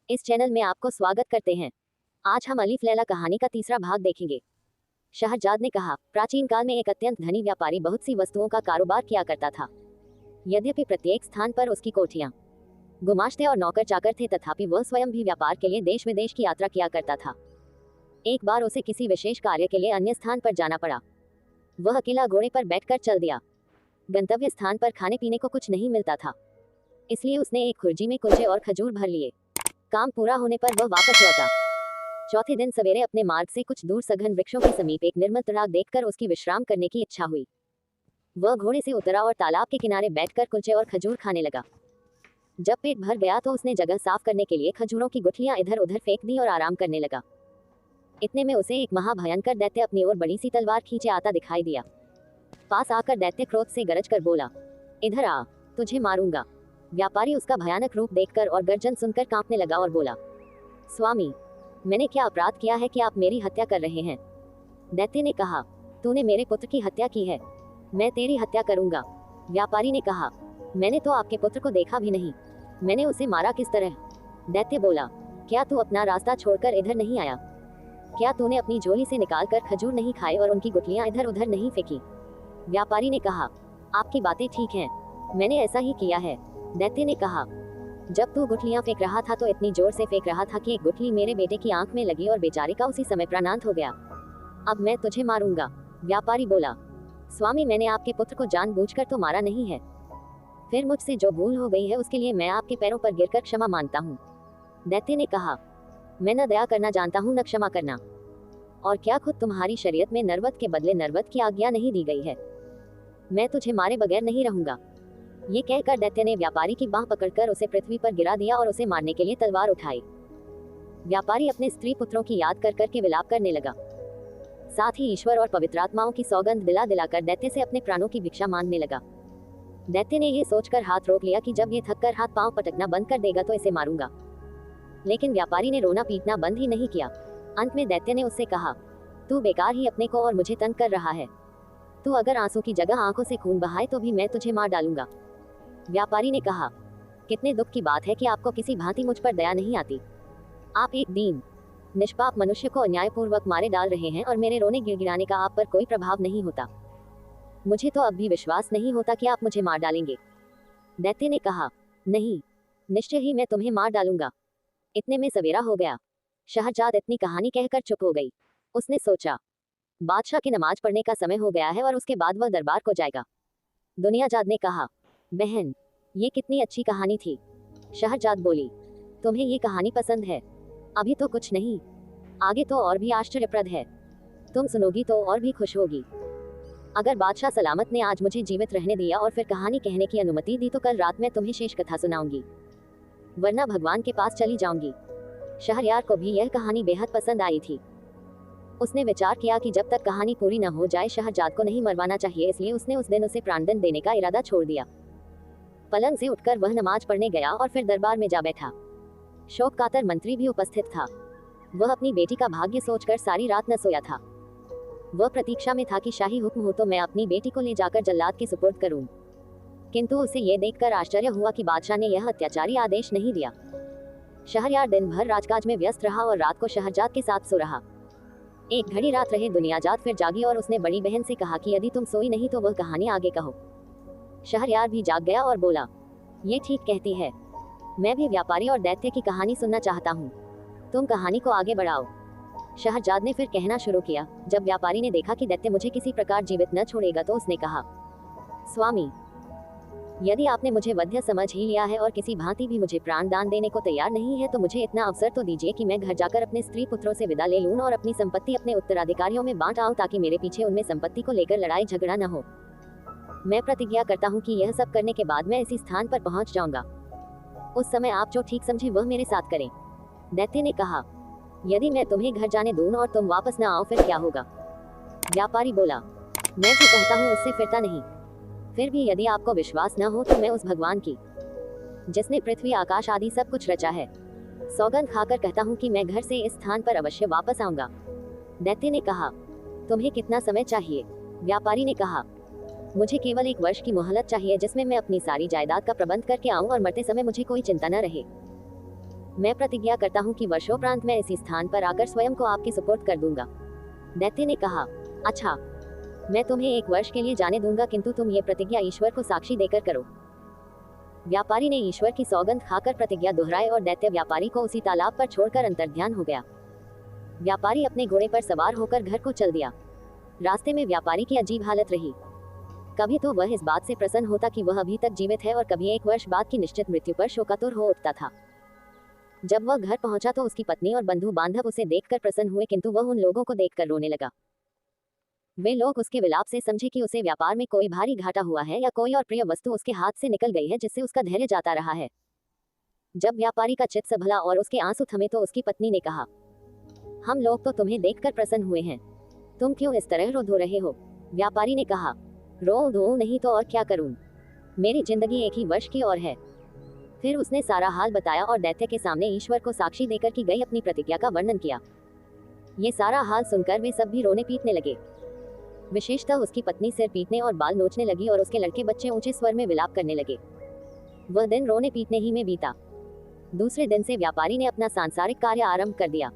इस चैनल में आपको स्वागत करते हैं। आज हम अलीफ लैला कहानी का तीसरा भाग देखेंगे। शहरजाद ने कहा, प्राचीन काल में एक अत्यंत धनी व्यापारी बहुत सी वस्तुओं का कारोबार किया करता था। यद्यपि प्रत्येक स्थान पर उसकी कोठियां, गुमाश्ते और नौकर चाकर थे, तथापि वह स्वयं भी व्यापार के लिए देश विदेश की यात्रा किया करता था। एक बार उसे किसी विशेष कार्य के लिए अन्य स्थान पर जाना पड़ा। वह अकेला घोड़े पर बैठकर चल दिया। गंतव्य स्थान पर खाने पीने को कुछ नहीं मिलता था, इसलिए उसने एक खुर्जी में कुलचे और खजूर भर लिए। काम पूरा होने पर वह वापस लौटा। चौथे दिन सवेरे अपने मार्ग से कुछ दूर सघन वृक्षों के समीप एक निर्मल तड़ाग देखकर उसकी विश्राम करने की इच्छा हुई। वह घोड़े से उतरा और तालाब के किनारे बैठकर कुलचे और खजूर खाने लगा। जब पेट भर गया तो उसने जगह साफ करने के लिए खजूरों की गुठलियां इधर उधर फेंक दी और आराम करने लगा। इतने में उसे एक महाभयंकर दैत्य अपनी ओर बड़ी सी तलवार खींचे आता दिखाई दिया। पास आकर दैत्य क्रोध से गरज कर बोला, इधर आ, तुझे मारूंगा। व्यापारी उसका भयानक रूप देखकर और गर्जन सुनकर कांपने लगा और बोला, स्वामी, मैंने क्या अपराध किया है कि आप मेरी हत्या कर रहे हैं? दैत्य ने कहा, तूने मेरे पुत्र की हत्या की है, मैं तेरी हत्या करूंगा। व्यापारी ने कहा, मैंने तो आपके पुत्र को देखा भी नहीं, मैंने उसे मारा किस तरह? दैत्य बोला, क्या तू अपना रास्ता छोड़कर इधर नहीं आया? क्या तूने अपनी झोली से निकालकर खजूर नहीं खाए और उनकी गुठलियां इधर उधर नहीं फेंकी? व्यापारी ने कहा, आपकी बातें ठीक हैं, मैंने ऐसा ही किया है। दैत्य ने कहा, जब तू गुठलियां फेंक रहा था तो इतनी जोर से फेंक रहा था कि एक गुठली मेरे बेटे की आंख में लगी और बेचारे का उसी समय प्राणांत हो गया। अब मैं तुझे मारूंगा। व्यापारी बोला, स्वामी, मैंने आपके पुत्र को जानबूझकर तो मारा नहीं है, फिर मुझसे जो भूल हो गई है उसके लिए मैं आपके पैरों पर गिरकर क्षमा मांगता हूँ। दैत्य ने कहा, मैं न दया करना जानता हूँ न क्षमा करना, और क्या खुद तुम्हारी शरीयत में नरवत के बदले नरवत की आज्ञा नहीं दी गई है? मैं तुझे मारे बगैर नहीं रहूंगा। ये कहकर दैत्य ने व्यापारी की बांह पकड़कर उसे पृथ्वी पर गिरा दिया और उसे मारने के लिए तलवार उठाई। व्यापारी अपने स्त्री पुत्रों की याद कर करके विलाप करने लगा। साथ ही ईश्वर और पवित्र आत्माओं की सौगंध दिला दिलाकर दैत्य से अपने प्राणों की भिक्षा मांगने लगा। दैत्य ने यह सोचकर हाथ रोक लिया कि जब ये थककर हाथ पांव पटकना बंद कर देगा तो इसे मारूंगा, लेकिन व्यापारी ने रोना पीटना बंद ही नहीं किया। अंत में दैत्य ने उससे कहा, तू बेकार ही अपने को और मुझे तंग कर रहा है। तू अगर आंसू की जगह आंखों से खून बहाए तो भी मैं तुझे मार डालूंगा। व्यापारी ने कहा, कितने दुख की बात है कि आपको किसी भांति मुझ पर दया नहीं आती। आप एक दीन निष्पाप मनुष्य को अन्यायपूर्वक मारे डाल रहे हैं और मेरे रोने गिड़गिड़ाने का आप पर कोई प्रभाव नहीं होता। मुझे तो अब भी विश्वास नहीं होता कि आप मुझे मार डालेंगे। दैत्य ने कहा, नहीं, निश्चय ही मैं तुम्हें मार डालूंगा। इतने में सवेरा हो गया। शहरजाद इतनी कहानी कहकर चुप हो गई। उसने सोचा, बादशाह की नमाज पढ़ने का समय हो गया है और उसके बाद वह दरबार को जाएगा। दुनियाजाद ने कहा, बहन, ये कितनी अच्छी कहानी थी। शहरजाद बोली, तुम्हें ये कहानी पसंद है? अभी तो कुछ नहीं, आगे तो और भी आश्चर्यप्रद है। तुम सुनोगी तो और भी खुश होगी। अगर बादशाह सलामत ने आज मुझे जीवित रहने दिया और फिर कहानी कहने की अनुमति दी तो कल रात मैं तुम्हें शेष कथा सुनाऊंगी, वरना भगवान के पास चली जाऊंगी। शहरयार को भी यह कहानी बेहद पसंद आई थी। उसने विचार किया कि जब तक कहानी पूरी न हो जाए शहरजाद को नहीं मरवाना चाहिए, इसलिए उसने उस दिन उसे प्राणदंड देने का इरादा छोड़ दिया। पलंग से उठकर वह नमाज पढ़ने गया और फिर दरबार में जा बैठा। शोक कातर मंत्री भी उपस्थित था। वह अपनी बेटी का भाग्य सोचकर सारी रात न सोया था। वह प्रतीक्षा में था कि शाही हुक्म हो तो मैं अपनी बेटी को ले जाकर जल्लाद के सुपुर्द करूं, किंतु उसे यह देखकर आश्चर्य हुआ कि बादशाह ने यह अत्याचारी आदेश नहीं दिया। शहरयार दिन भर राजकाज में व्यस्त रहा और रात को शहरजाद के साथ सो रहा। एक घड़ी रात रहे दुनियाजाद फिर जागी और उसने बड़ी बहन से कहा कि यदि तुम सोई नहीं तो वह कहानी आगे कहो। शहरयार भी जाग गया और बोला, ये ठीक कहती है, मैं भी व्यापारी और दैत्य की कहानी सुनना चाहता हूँ, तुम कहानी को आगे बढ़ाओ। शहरजाद ने फिर कहना शुरू किया। जब व्यापारी ने देखा कि दैत्य मुझे किसी प्रकार जीवित न छोड़ेगा तो उसने कहा, स्वामी, यदि आपने मुझे वध्य समझ ही लिया है और किसी भांति भी मुझे प्राण दान देने को तैयार नहीं है तो मुझे इतना अवसर तो दीजिए कि मैं घर जाकर अपने स्त्री पुत्रों से विदा ले लूं और अपनी संपत्ति अपने उत्तराधिकारियों में बांट आऊं, ताकि मेरे पीछे उनमें संपत्ति को लेकर लड़ाई झगड़ा न हो। मैं प्रतिज्ञा करता हूँ कि यह सब करने के बाद मैं इसी स्थान पर पहुँच जाऊंगा। उस समय आप जो ठीक समझे वह मेरे साथ करें। दैत्य ने कहा, यदि मैं तुम्हें घर जाने दूं और तुम वापस न आओ फिर क्या होगा? व्यापारी बोला, मैं जो कहता हूँ उससे फिरता नहीं। फिर भी यदि आपको विश्वास न हो तो मैं उस भगवान की, जिसने पृथ्वी आकाश आदि सब कुछ रचा है, सौगंध खाकर कहता हूँ कि मैं घर से इस स्थान पर अवश्य वापस आऊंगा। दैत्य ने कहा, तुम्हें कितना समय चाहिए? व्यापारी ने कहा, मुझे केवल 1 वर्ष की मोहलत चाहिए, जिसमें मैं अपनी सारी जायदाद का प्रबंध करके आऊं और मरते समय मुझे कोई चिंता न रहे। मैं प्रतिज्ञा करता हूँ कि वर्षोपरांत मैं इसी स्थान पर आकर स्वयं को आपके सुपुर्द कर दूंगा। दैत्य ने कहा, अच्छा, मैं तुम्हें 1 वर्ष के लिए जाने दूंगा, किंतु तुम ये प्रतिज्ञा ईश्वर को साक्षी देकर करो। व्यापारी ने ईश्वर की सौगंध खाकर प्रतिज्ञा दोहराई और दैत्य व्यापारी को उसी तालाब पर छोड़कर अंतर्ध्यान हो गया। व्यापारी अपने घोड़े पर सवार होकर घर को चल दिया। रास्ते में व्यापारी की अजीब हालत रही। कभी तो वह इस बात से प्रसन्न होता कि वह अभी तक जीवित है और कभी 1 वर्ष बाद की निश्चित मृत्यु पर शोकातुर हो उठता था। जब वह घर पहुंचा तो उसकी पत्नी और बंधु बांधव उसे देखकर प्रसन्न हुए, किंतु वह उन लोगों को देखकर रोने लगा। वे लोग उसके विलाप से समझे कि उसे व्यापार में कोई भारी घाटा हुआ है या कोई और प्रिय वस्तु उसके हाथ से निकल गई है जिससे उसका धैर्य जाता रहा है। जब व्यापारी का चित्त संभला और उसके आंसू थमे तो उसकी पत्नी ने कहा, हम लोग तो तुम्हें देखकर प्रसन्न हुए हैं, तुम क्यों इस तरह रो धो रहे हो? व्यापारी ने कहा, रो धो नहीं तो और क्या करूं, मेरी जिंदगी 1 ही वर्ष की और है। फिर उसने सारा हाल बताया और दैत्य के सामने ईश्वर को साक्षी देकर की गई अपनी प्रतिज्ञा का वर्णन किया। ये सारा हाल सुनकर वे सब भी रोने पीटने लगे। विशेषतः उसकी पत्नी सिर पीटने और बाल नोचने लगी और उसके लड़के बच्चे ऊंचे स्वर में विलाप करने लगे। वह दिन रोने पीटने ही में बीता। दूसरे दिन से व्यापारी ने अपना सांसारिक कार्य आरंभ कर दिया।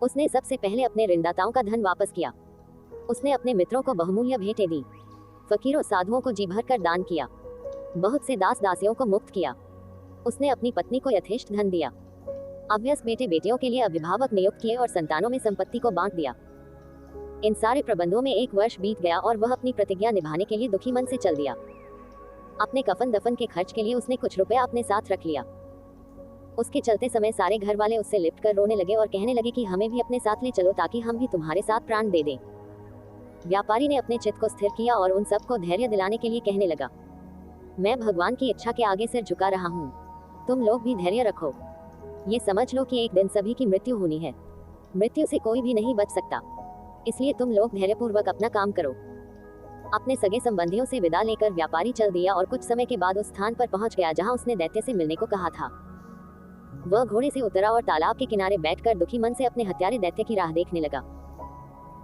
उसने सबसे पहले अपने ऋणदाताओं का धन वापस किया। उसने अपने मित्रों को बहुमूल्य भेंटें दी, फकीरों साधुओं को जी भर कर दान किया, बहुत से दास दासियों को मुक्त किया। उसने अपनी पत्नी को यथेष्ट धन दिया, अभ्यस्त बेटे बेटियों के लिए अभिभावक नियुक्त किए और संतानों में संपत्ति को बांट दिया। इन सारे प्रबंधों में 1 वर्ष बीत गया और वह अपनी प्रतिज्ञा निभाने के लिए दुखी मन से चल दिया। अपने कफन दफन के खर्च के लिए उसने कुछ रुपया अपने साथ रख लिया। उसके चलते समय सारे घर वाले उससे लिपट कर रोने लगे और कहने लगे कि हमें भी अपने साथ ले चलो ताकि हम भी तुम्हारे साथ प्राण दे दें। व्यापारी ने अपने चित्त को स्थिर किया और उन सबको धैर्य दिलाने के लिए कहने लगा, मैं भगवान की इच्छा के आगे सिर झुका रहा हूँ, तुम लोग भी धैर्य रखो। ये समझ लो कि एक दिन सभी की मृत्यु होनी है, मृत्यु से कोई भी नहीं बच सकता, इसलिए तुम लोग धैर्यपूर्वक अपना काम करो। अपने सगे संबंधियों से विदा लेकर व्यापारी चल दिया और कुछ समय के बाद उस स्थान पर पहुंच गया जहां उसने दैत्य से मिलने को कहा था। वह घोड़े से उतरा और तालाब के किनारे बैठकर दुखी मन से अपने हत्यारे दैत्य की राह देखने लगा।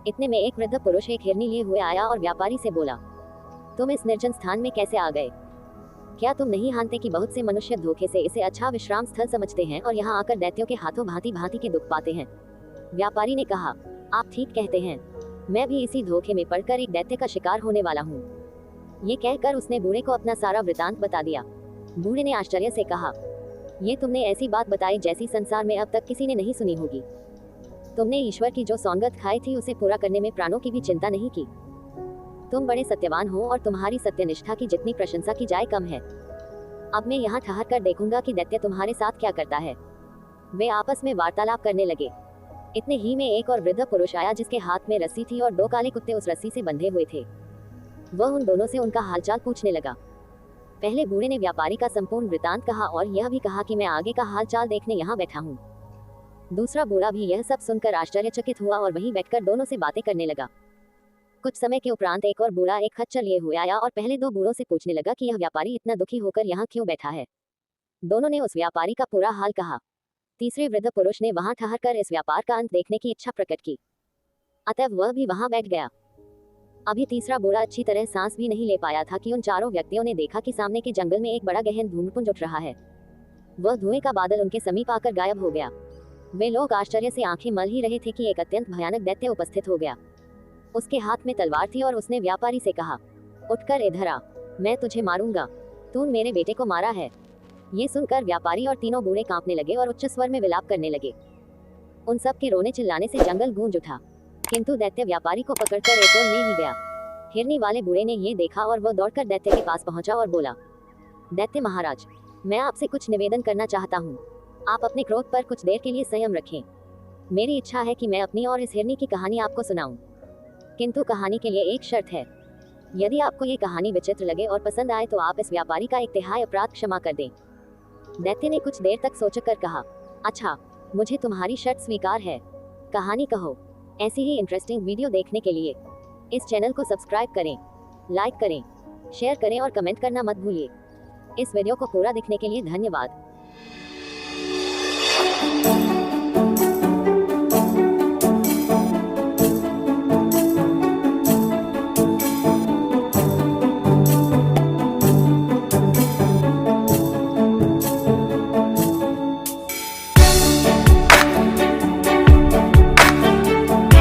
इतने में एक वृद्ध पुरुष एक हिरनी लिए हुए आया और व्यापारी से बोला, तुम इस निर्जन स्थान में कैसे आ गए? क्या तुम नहीं जानते कि बहुत से मनुष्य धोखे से इसे अच्छा विश्राम स्थल समझते हैं और यहाँ आकर दैत्यों के हाथों भांति भांति के दुख पाते हैं? व्यापारी ने कहा, आप ठीक कहते हैं, मैं भी इसी धोखे में पड़कर एक दैत्य का शिकार होने वाला हूँ। ये कहकर उसने बूढ़े को अपना सारा वृतांत बता दिया। बूढ़े ने आश्चर्य से कहा, ये तुमने ऐसी बात बताई जैसी संसार में अब तक किसी ने नहीं सुनी होगी। तुमने ईश्वर की जो सौगंध खाई थी उसे पूरा करने में प्राणों की भी चिंता नहीं की। तुम बड़े सत्यवान हो और तुम्हारी सत्यनिष्ठा की जितनी प्रशंसा की जाए कम है। अब मैं यहाँ ठहर कर देखूंगा कि दैत्य तुम्हारे साथ क्या करता है। वे आपस में वार्तालाप करने लगे। इतने ही में एक और वृद्ध पुरुष आया जिसके हाथ में रस्सी थी और 2 काले कुत्ते उस रस्सी से बंधे हुए थे। वह उन दोनों से उनका हालचाल पूछने लगा। पहले बूढ़े ने व्यापारी का संपूर्ण वृतांत कहा और यह भी कहा कि मैं आगे का हालचाल देखने यहाँ बैठा हूँ। दूसरा बूढ़ा भी यह सब सुनकर आश्चर्यचकित हुआ और वहीं बैठकर दोनों से बातें करने लगा। कुछ समय के उपरांत एक और बूढ़ा एक खच्चर लिए हुए आया और पहले 2 बूढ़ों से पूछने लगा कि यह व्यापारी इतना दुखी होकर यहाँ क्यों बैठा है। दोनों ने उस व्यापारी का पूरा हाल कहा। तीसरे वृद्ध पुरुष ने वहां ठहरकर इस व्यापार का अंत देखने की इच्छा प्रकट की, अतः वह भी वहां बैठ गया। अभी तीसरा बूढ़ा अच्छी तरह सांस भी नहीं ले पाया था कि उन चारों व्यक्तियों ने देखा कि सामने के जंगल में एक बड़ा गहन धूमपुंज उठ रहा है। वह धुएं का बादल उनके समीप आकर गायब हो गया। वे लोग आश्चर्य से आंखें मल ही रहे थे कि एक अत्यंत भयानक दैत्य उपस्थित हो गया। उसके हाथ में तलवार थी और उसने व्यापारी से कहा, उठकर इधर आ, मैं तुझे मारूंगा, तूने मेरे बेटे को मारा है। ये सुनकर व्यापारी और तीनों बूढ़े कांपने लगे और उच्च स्वर में विलाप करने लगे। उन सब के रोने चिल्लाने से जंगल गूंज उठा, किंतु दैत्य व्यापारी को पकड़कर एक ओर ले ही गया। हिरनी वाले बूढ़े ने ये देखा और वह दौड़कर दैत्य के पास पहुंचा और बोला, दैत्य महाराज, मैं आपसे कुछ निवेदन करना चाहता हूँ। आप अपने क्रोध पर कुछ देर के लिए संयम रखें। मेरी इच्छा है कि मैं अपनी और इस हिरनी की कहानी आपको सुनाऊं, किंतु कहानी के लिए एक शर्त है। यदि आपको ये कहानी विचित्र लगे और पसंद आए तो आप इस व्यापारी का 1/3 अपराध क्षमा कर दें। दैत्य ने कुछ देर तक सोचकर कहा, अच्छा, मुझे तुम्हारी शर्त स्वीकार है, कहानी कहो। ऐसी ही इंटरेस्टिंग वीडियो देखने के लिए इस चैनल को सब्सक्राइब करें, लाइक करें, शेयर करें और कमेंट करना मत भूलिए। इस वीडियो को पूरा देखने के लिए धन्यवाद।